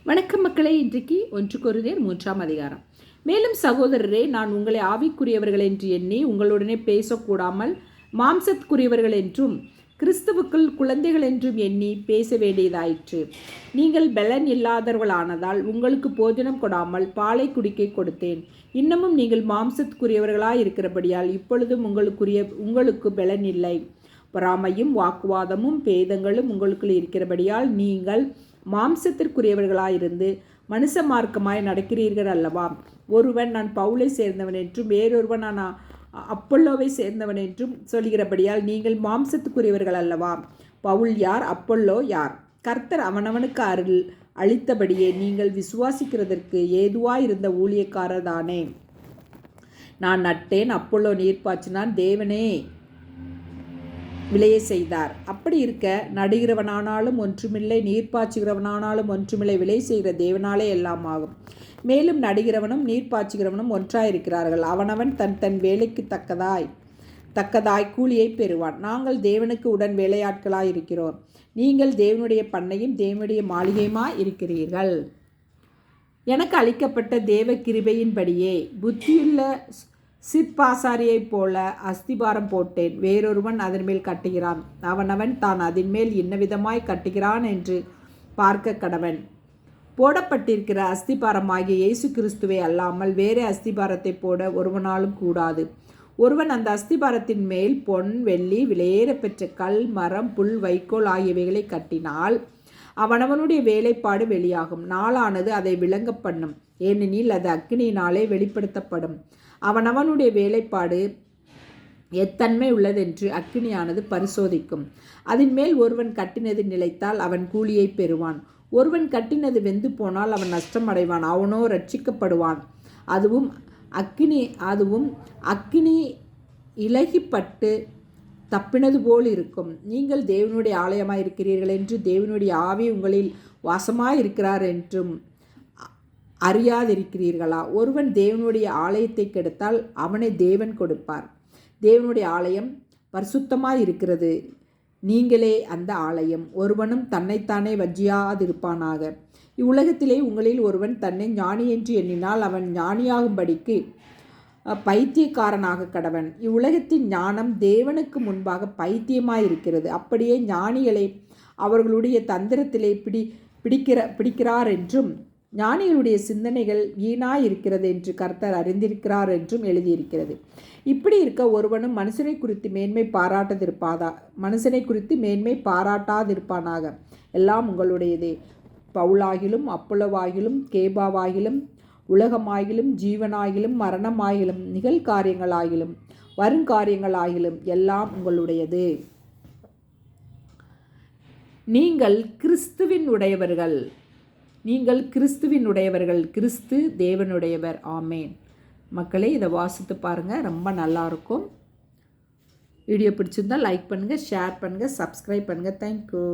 வணக்கம் மக்களே. இன்றைக்கு 1 கொரிந்தியர் 3ஆம் அதிகாரம். மேலும் சகோதரரே, நான் உங்களை ஆவிக்குரியவர்கள் என்று எண்ணி உங்களுடனே பேசக்கூடாமல் மாம்சத்துக்குரியவர்கள் என்றும் கிறிஸ்துவுக்குள் குழந்தைகள் என்றும் எண்ணி பேச வேண்டியதாயிற்று. நீங்கள் பலன் இல்லாதவர்களானதால் உங்களுக்கு போஜனம் கொடாமல் பாலை குடிக்க கொடுத்தேன். இன்னமும் நீங்கள் மாம்சத்துக்குரியவர்களாய் இருக்கிறபடியால் இப்பொழுதும் உங்களுக்கு பலன் இல்லை. பொறாமையும் வாக்குவாதமும் பேதங்களும் உங்களுக்குள் இருக்கிறபடியால் நீங்கள் மாம்சத்திற்குரியவர்களாயிருந்து மனுஷ மார்க்கமாய் நடக்கிறீர்கள் அல்லவா? ஒருவன் நான் பவுலை சேர்ந்தவன் என்றும் வேறொருவன் நான் அப்பொல்லோவை சேர்ந்தவன் என்றும் சொல்கிறபடியால் நீங்கள் மாம்சத்துக்குரியவர்கள் அல்லவா? பவுல் யார்? அப்பொல்லோ யார்? கர்த்தர் அவனவனுக்கு அருள் அளித்தபடியே நீங்கள் விசுவாசிக்கிறதற்கு ஏதுவாயிருந்த ஊழியக்காரர் தானே. நான் நட்டேன், அப்பொல்லோ நீர் பாய்ச்சினான், தேவனே விளைய செய்தார். அப்படி இருக்க நடுகிறவனானாலும் ஒன்றுமில்லை, நீர்ப்பாய்ச்சுகிறவனானாலும் ஒன்றுமில்லை, விளை செய்கிற தேவனாலே எல்லாம் ஆகும். மேலும் நடுகிறவனும் நீர்ப்பாய்ச்சுகிறவனும் ஒன்றாயிருக்கிறார்கள். அவனவன் தன் தன் வேலைக்கு தக்கதாய் கூலியை பெறுவான். நாங்கள் தேவனுக்கு உடன் வேலையாட்களாய் இருக்கிறோம். நீங்கள் தேவனுடைய பண்ணையும் தேவனுடைய மாளிகையுமாய் இருக்கிறீர்கள். எனக்கு அளிக்கப்பட்ட தேவ கிருபையின்படியே புத்தியுள்ள சிற்பாசாரியைப் போல அஸ்திபாரம் போட்டேன். வேறொருவன் அதன் மேல் கட்டுகிறான். அவனவன் தான் அதன் மேல் இன்னவிதமாய் கட்டுகிறான் என்று பார்க்க கடவன். போடப்பட்டிருக்கிற அஸ்திபாரமாகிய இயேசு கிறிஸ்துவை அல்லாமல் வேறு அஸ்திபாரத்தை போட ஒருவனாலும் கூடாது. ஒருவன் அந்த அஸ்திபாரத்தின் மேல் பொன் வெள்ளி விலையேற பெற்ற கல் மரம் புல் வைக்கோல் ஆகியவைகளை கட்டினால் அவனவனுடைய வேலைப்பாடு வெளியாகும். நாளானது அதை விளங்க பண்ணும், ஏனெனில் அது அக்கினியினாலே வெளிப்படுத்தப்படும். அவனவனுடைய வேலைப்பாடு எத்தன்மை உள்ளதென்று அக்கினியானது பரிசோதிக்கும். அதன் மேல் ஒருவன் கட்டினது நிலைத்தால் அவன் கூலியை பெறுவான். ஒருவன் கட்டினது வெந்து போனால் அவன் நஷ்டம் அடைவான், அவனோ ரட்சிக்கப்படுவான். அதுவும் அக்கினி இலகிப்பட்டு தப்பினது போல் இருக்கும். நீங்கள் தேவனுடைய ஆலயமாய் இருக்கிறீர்கள் என்று தேவனுடைய ஆவி உங்களில் வாசமாயிருக்கிறார் என்றும் அறியாதிருக்கிறீர்களா? ஒருவன் தேவனுடைய ஆலயத்தை கெடுத்தால் அவனை தேவன் கொடுப்பார். தேவனுடைய ஆலயம் பரிசுத்தமாய் இருக்கிறது, நீங்களே அந்த ஆலயம். ஒருவனும் தன்னைத்தானே வஞ்சியாதிருப்பானாக. இவ்வுலகத்திலே உங்களில் ஒருவன் தன்னை ஞானி என்று எண்ணினால் அவன் ஞானியாகும்படிக்கு பைத்தியக்காரனாக கடவன். இவ்வுலகத்தின் ஞானம் தேவனுக்கு முன்பாக பைத்தியமாயிருக்கிறது. அப்படியே ஞானிகளை அவர்களுடைய தந்திரத்திலே பிடிக்கிறார் என்றும் ஞானிகளுடைய சிந்தனைகள் வீணாயிருக்கிறது என்று கர்த்தர் அறிந்திருக்கிறார் என்றும் எழுதியிருக்கிறது. இப்படி இருக்க ஒருவனும் மனுஷனை குறித்து மேன்மை பாராட்டாதிருப்பானாக. எல்லாம் உங்களுடையதே. பவுலாகிலும் அப்பொல்லோவாகிலும் கேபாவாகிலும் உலகமாகிலும் ஜீவனாகிலும் மரணமாகிலும் நிகழ்காரியங்களாகிலும் வருங்காரியங்களாகிலும் எல்லாம் உங்களுடையது. நீங்கள் கிறிஸ்துவின் உடையவர்கள், கிறிஸ்து தேவனுடையவர். ஆமேன். மக்களே, இதை வாசித்து பாருங்கள், ரொம்ப நல்லாயிருக்கும். வீடியோ பிடிச்சிருந்தால் லைக் பண்ணுங்கள், ஷேர் பண்ணுங்கள், சப்ஸ்கிரைப் பண்ணுங்கள். தேங்க்யூ.